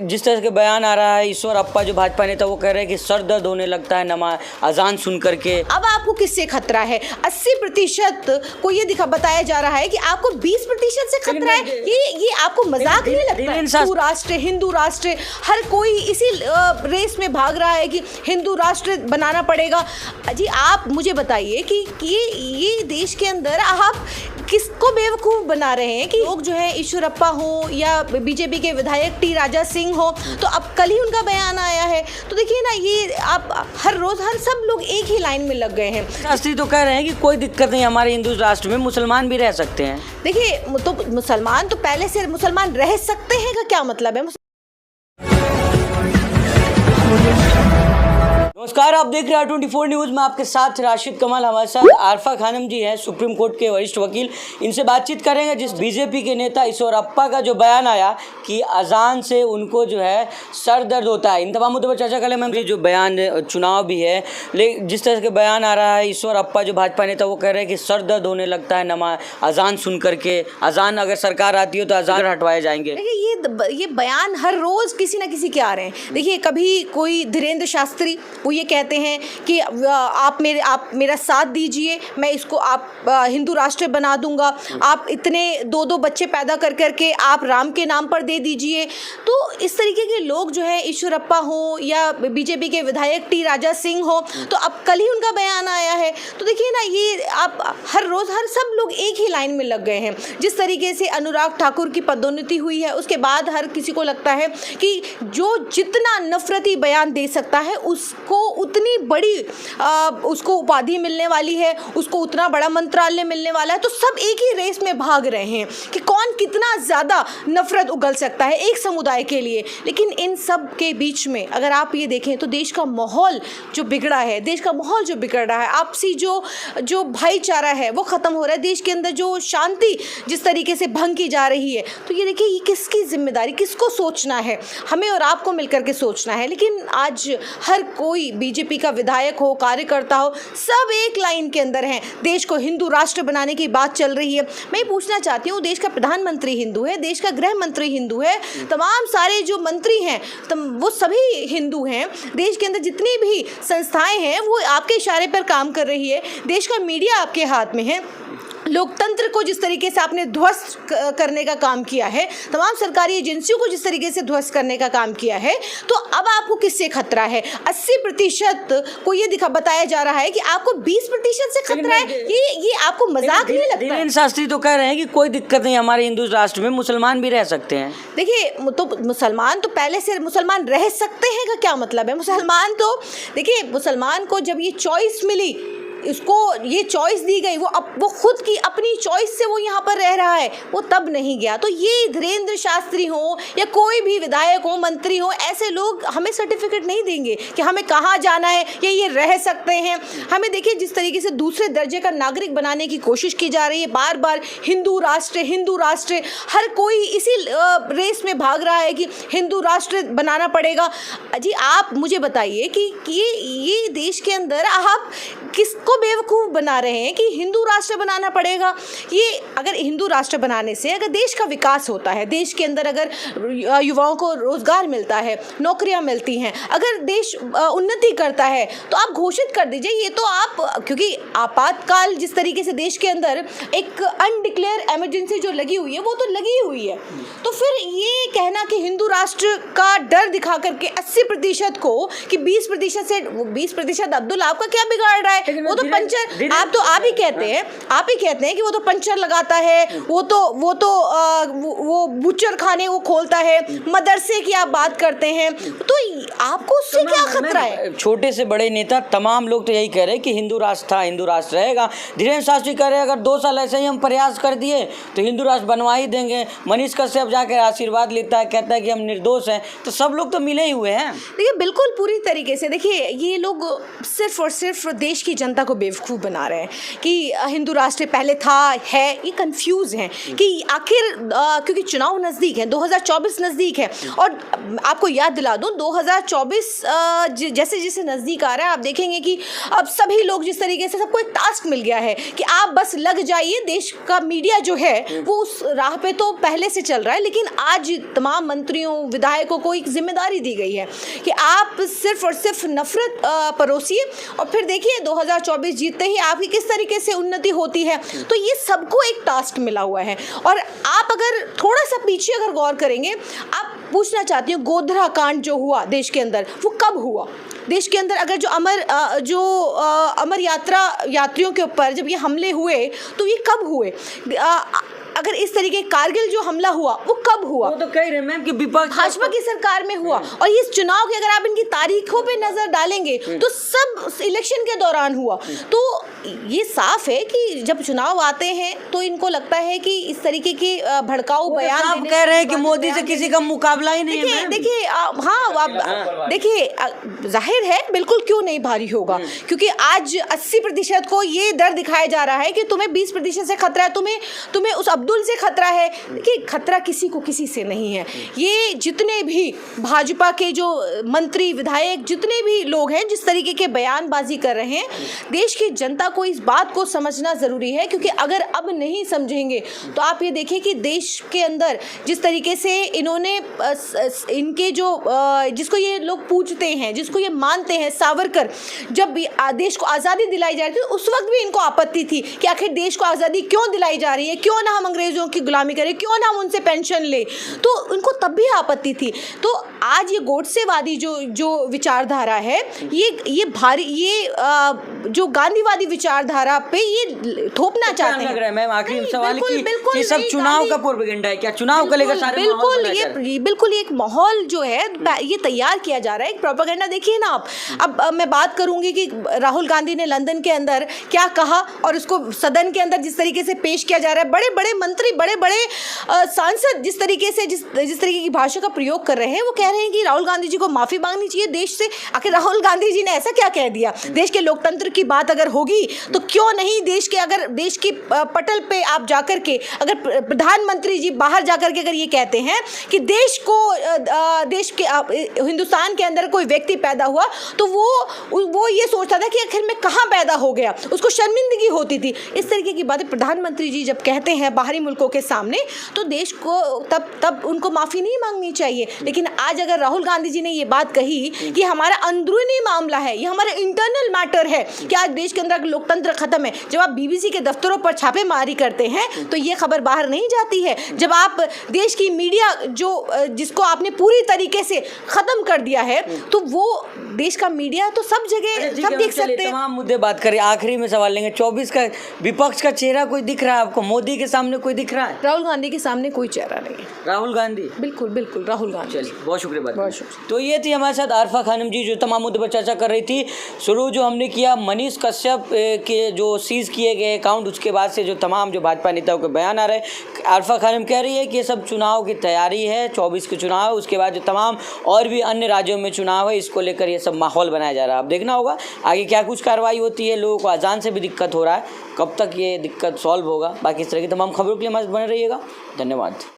जिस तरह के बयान आ रहा है ईश्वर अप्पा जो भाजपा नेता वो कह रहे हैं कि सर दर्द होने लगता है नमाज अजान सुन करके। अब आपको किससे खतरा है? 80% को ये बताया जा रहा है कि आपको 20% से खतरा है। ये आपको मजाक नहीं लगता? हिंदू राष्ट्र, हिंदू राष्ट्र, हर कोई इसी रेस में भाग रहा है कि हिंदू राष्ट्र बनाना पड़ेगा। जी आप मुझे बताइए कि ये देश के अंदर आप किसको बेवकूफ़ बना रहे हैं कि लोग जो है ईश्वर अप्पा हो या बीजेपी के विधायक टी राजा सिंह हो, तो अब कल ही उनका बयान आया है। तो देखिए ना, ये आप हर रोज हर सब लोग एक ही लाइन में लग गए हैं। शास्त्री तो कह रहे हैं कि कोई दिक्कत नहीं, हमारे हिंदू राष्ट्र में मुसलमान भी रह सकते हैं। देखिए तो मुसलमान तो पहले से मुसलमान रह सकते हैं का क्या मतलब है? नमस्कार, आप देख रहे हैं 24 न्यूज़ में आपके साथ राशिद कमाल। हमारे साथ आरफा खानम जी हैं, सुप्रीम कोर्ट के वरिष्ठ वकील। इनसे बातचीत करेंगे जिस बीजेपी के नेता ईश्वर अप्पा का जो बयान आया कि अजान से उनको जो है सर दर्द होता है। इन तमाम मुद्दों पर चर्चा करें। मैम जो बयान चुनाव भी है, लेकिन जिस तरह के बयान आ रहा है ईश्वर अप्पा जो भाजपा नेता वो कह रहे हैं कि सर दर्द होने लगता है नमाज अजान सुन करके। अजान अगर सरकार आती हो तो अजान हटवाए जाएंगे। देखिए ये बयान हर रोज किसी ना किसी के आ रहे हैं। देखिए कभी कोई धीरेन्द्र शास्त्री वो ये कहते हैं कि आप मेरा साथ दीजिए, मैं इसको आप हिंदू राष्ट्र बना दूंगा। आप इतने दो बच्चे पैदा कर करके आप राम के नाम पर दे दीजिए। तो इस तरीके के लोग जो है ईश्वर अप्पा हो या बीजेपी के विधायक टी राजा सिंह हो, तो अब कल ही उनका बयान आया है। तो देखिए ना, ये आप हर रोज हर सब लोग एक ही लाइन में लग गए हैं। जिस तरीके से अनुराग ठाकुर की पदोन्नति हुई है, उसके बाद हर किसी को लगता है कि जो जितना नफरती बयान दे सकता है उसको उतनी बड़ी उसको उपाधि मिलने वाली है, उसको उतना बड़ा मंत्रालय मिलने वाला है। तो सब एक ही रेस में भाग रहे हैं कि कौन कितना ज़्यादा नफरत उगल सकता है एक समुदाय के लिए। लेकिन इन सब के बीच में अगर आप ये देखें तो देश का माहौल जो बिगड़ा है, देश का माहौल जो बिगड़ रहा है, आपसी जो भाईचारा है वो ख़त्म हो रहा है, देश के अंदर जो शांति जिस तरीके से भंग की जा रही है। तो ये देखिए, ये किसकी जिम्मेदारी, किसको सोचना है? हमें और आपको मिलकर के सोचना है। लेकिन आज हर कोई बीजेपी का विधायक हो, कार्यकर्ता हो, सब एक लाइन के अंदर हैं। देश को हिंदू राष्ट्र बनाने की बात चल रही है। मैं ये पूछना चाहती हूँ, देश का प्रधानमंत्री हिंदू है, देश का गृह मंत्री हिंदू है, तमाम सारे जो मंत्री हैं वो सभी हिंदू हैं। देश के अंदर जितनी भी संस्थाएं हैं वो आपके इशारे पर काम कर रही है। देश का मीडिया आपके हाथ में है। लोकतंत्र को जिस तरीके से आपने ध्वस्त करने का काम किया है, तमाम सरकारी एजेंसियों को जिस तरीके से ध्वस्त करने का काम किया है, तो अब आपको किससे खतरा है? 80% को ये बताया जा रहा है कि आपको 20% से खतरा है। ये आपको मजाक नहीं लगता? धीरेन्द्र शास्त्री तो कह रहे हैं कि कोई दिक्कत नहीं, हमारे हिंदू राष्ट्र में मुसलमान भी रह सकते हैं। देखिए तो मुसलमान तो पहले से मुसलमान रह सकते हैं का क्या मतलब है? मुसलमान तो देखिए, मुसलमान को जब ये चॉइस मिली, इसको ये चॉइस दी गई, वो खुद की अपनी चॉइस से वो यहाँ पर रह रहा है, वो तब नहीं गया। तो ये धीरेन्द्र शास्त्री हो या कोई भी विधायक हो, मंत्री हो, ऐसे लोग हमें सर्टिफिकेट नहीं देंगे कि हमें कहाँ जाना है या ये रह सकते हैं। हमें देखिए जिस तरीके से दूसरे दर्जे का नागरिक बनाने की कोशिश की जा रही है, बार बार हिंदू राष्ट्र, हर कोई इसी रेस में भाग रहा है कि हिंदू राष्ट्र बनाना पड़ेगा। जी आप मुझे बताइए कि ये देश के अंदर आप किसको बेवकूफ़ बना रहे हैं कि हिंदू राष्ट्र बनाना पड़ेगा? ये अगर हिंदू राष्ट्र बनाने से अगर देश का विकास होता है, देश के अंदर अगर युवाओं को रोजगार मिलता है, नौकरियां मिलती हैं, अगर देश उन्नति करता है, तो आप घोषित कर दीजिए। ये तो आप, क्योंकि आपातकाल जिस तरीके से देश के अंदर एक अनडिक्लेयर इमरजेंसी जो लगी हुई है वो तो लगी हुई है, तो फिर ये कहना कि हिंदू राष्ट्र का डर दिखा करके 80% को कि 20% से 20% अब्दुल आपका क्या बिगाड़ रहा है? वो तो पंचर, आप ही कहते हैं कि वो तो पंचर लगाता है, वो बुचर खाने वो खोलता है, मदरसे की आप बात करते हैं, तो आपको उससे क्या खतरा है? छोटे से बड़े नेता तमाम लोग तो यही कह रहे हैं कि हिंदू राष्ट्र था, हिंदू राष्ट्र रहेगा। धीरेन्द्र शास्त्री कह रहे हैं अगर 2 साल ऐसे ही हम प्रयास कर दिए तो हिंदू राष्ट्र बनवा ही देंगे। मनीष कश्यप जाकर आशीर्वाद लेता है, कहता है कि हम निर्दोष हैं। तो सब लोग तो मिले ही हुए हैं। देखिए बिल्कुल पूरी तरीके से, देखिए ये लोग सिर्फ और सिर्फ देश की जनता को बेवकूफ़ बना रहे हैं कि हिंदू राष्ट्र पहले था, है, ये कंफ्यूज हैं कि आखिर क्योंकि चुनाव नज़दीक है, 2024 नज़दीक है। और आपको याद दिला दूं 2024 जैसे जैसे नज़दीक आ रहा है, आप देखेंगे कि अब सभी लोग जिस तरीके से सबको एक टास्क मिल गया है कि आप बस लग जाइए। देश का मीडिया जो है वो उस राह पे तो पहले से चल रहा है, लेकिन आज तमाम मंत्रियों विधायकों को एक जिम्मेदारी दी गई है कि आप सिर्फ और सिर्फ नफरत परोसिए और फिर देखिए 2024 जीतते ही आपकी किस तरीके से उन्नति होती है। तो ये सबको एक टास्क मिला हुआ है। और आप अगर थोड़ा सा पीछे अगर गौर करेंगे, आप पूछना चाहती हूँ गोधरा कांड जो हुआ देश के अंदर वो कब हुआ? देश के अंदर अगर जो अमर यात्रियों के ऊपर जब ये हमले हुए तो ये कब हुए? अगर इस तरीके कारगिल जो हमला हुआ वो कब हुआ? वो तो कह रहे मैम कि विपक्ष भाजपा की सरकार में हुआ। और इस चुनाव के अगर आप इनकी तारीखों पे नजर डालेंगे तो सब इलेक्शन के दौरान हुआ। तो ये साफ है कि जब चुनाव आते हैं तो इनको लगता है कि इस तरीके के भड़काऊ बयान आप कह रहे हैं कि मोदी से किसी का मुकाबला ही नहीं है। देखिए हाँ, देखिए जाहिर है बिल्कुल क्यों नहीं भारी होगा, क्योंकि आज 80% को ये डर दिखाया जा रहा है कि तुम्हें 20% से खतरा है, तुम्हें उस अब्दुल से खतरा है। देखिए खतरा किसी को किसी से नहीं है। ये जितने भी भाजपा के जो मंत्री विधायक जितने भी लोग हैं जिस तरीके के बयानबाजी कर रहे हैं, देश की जनता को इस बात को समझना ज़रूरी है, क्योंकि अगर अब नहीं समझेंगे तो आप ये देखिए कि देश के अंदर जिस तरीके से इन्होंने इनके जो जिसको ये लोग पूजते हैं, जिसको ये मानते हैं, सावरकर, जब देश को आज़ादी दिलाई जा रही थी उस वक्त भी इनको आपत्ति थी कि आखिर देश को आज़ादी क्यों दिलाई जा रही है, क्यों ना हम अंग्रेज़ों की गुलामी करें, क्यों ना हम उनसे पेंशन ले। तो उनको तब भी आपत्ति थी। तो आज ये गोडसेवादी जो विचारधारा है, ये भारी, ये जो गांधीवादी विचारधारा पे ये थोपना चाहते हैं। लग रहा है मैम आखिरी सवाल कि सब चुनाव का प्रोपेगेंडा है क्या? चुनाव को लेकर सारे बिल्कुल एक माहौल जो है ये तैयार किया जा रहा है, एक प्रोपेगेंडा। देखिए ना आप, अब मैं बात करूंगी कि राहुल गांधी ने लंदन के अंदर क्या कहा और उसको सदन के अंदर जिस तरीके से पेश किया जा रहा है, बड़े बड़े मंत्री, बड़े बड़े सांसद जिस तरीके की भाषा का प्रयोग कर रहे हैं, वो कह रहे हैं कि राहुल गांधी जी को माफी मांगनी चाहिए देश से। आखिर राहुल गांधी जी ने ऐसा क्या कह दिया? देश के लोकतंत्र की बात अगर होगी तो क्यों नहीं देश की पटल पे आप जाकर के, अगर प्रधानमंत्री जी बाहर जाकर के अगर ये कहते हैं कि देश के हिंदुस्तान के अंदर कोई व्यक्ति पैदा हुआ तो वो ये सोचता था कि आखिर मैं कहाँ पैदा हो गया, उसको शर्मिंदगी होती थी। इस तरीके की बातें प्रधानमंत्री जी जब कहते हैं बाहरी मुल्कों के सामने, तो देश को तब उनको माफ़ी नहीं मांगनी चाहिए। लेकिन आज अगर राहुल गांधी जी ने ये बात कही कि हमारा अंदरूनी मामला है, ये हमारा इंटरनल मैटर है कि आज देश के अंदर लोकतंत्र खत्म है, जब आप बीबीसी के दफ्तरों पर छापेमारी करते हैं तो ये खबर बाहर नहीं जाती है। जब आप देश की मीडिया जिसको आपने पूरी तरीके से खत्म कर दिया है, तो वो देश का मीडिया तो सब जगह सब देख सकते हैं। तमाम मुद्दे बात करें, आखिरी में सवाल लेंगे। 24 का विपक्ष का चेहरा कोई दिख रहा है आपको? मोदी के सामने कोई दिख रहा है? राहुल गांधी के सामने कोई चेहरा नहीं है। राहुल गांधी बिल्कुल राहुल गांधी। चलिए, बहुत शुक्रिया। तो ये थी हमारे साथ आरफा खानम जी जो तमाम मुद्दे पर चर्चा कर रही थी। शुरू जो हमने किया मनीष कश्यप के जो सीज किए गए अकाउंट, उसके बाद से जो तमाम जो भाजपा नेताओं के बयान आ रहे हैं, आरफा खानम कह रही है कि ये सब चुनाव की तैयारी है, 24 के चुनाव, उसके बाद जो तमाम और भी अन्य राज्यों में चुनाव है, इसको लेकर ये सब माहौल बनाया जा रहा है। अब देखना होगा आगे क्या कुछ कार्रवाई होती है। लोगों को अजान से भी दिक्कत हो रहा है, कब तक ये दिक्कत सॉल्व होगा। बाकी इस तरह की तमाम खबरों के लिए हमारे बने रहिएगा। धन्यवाद।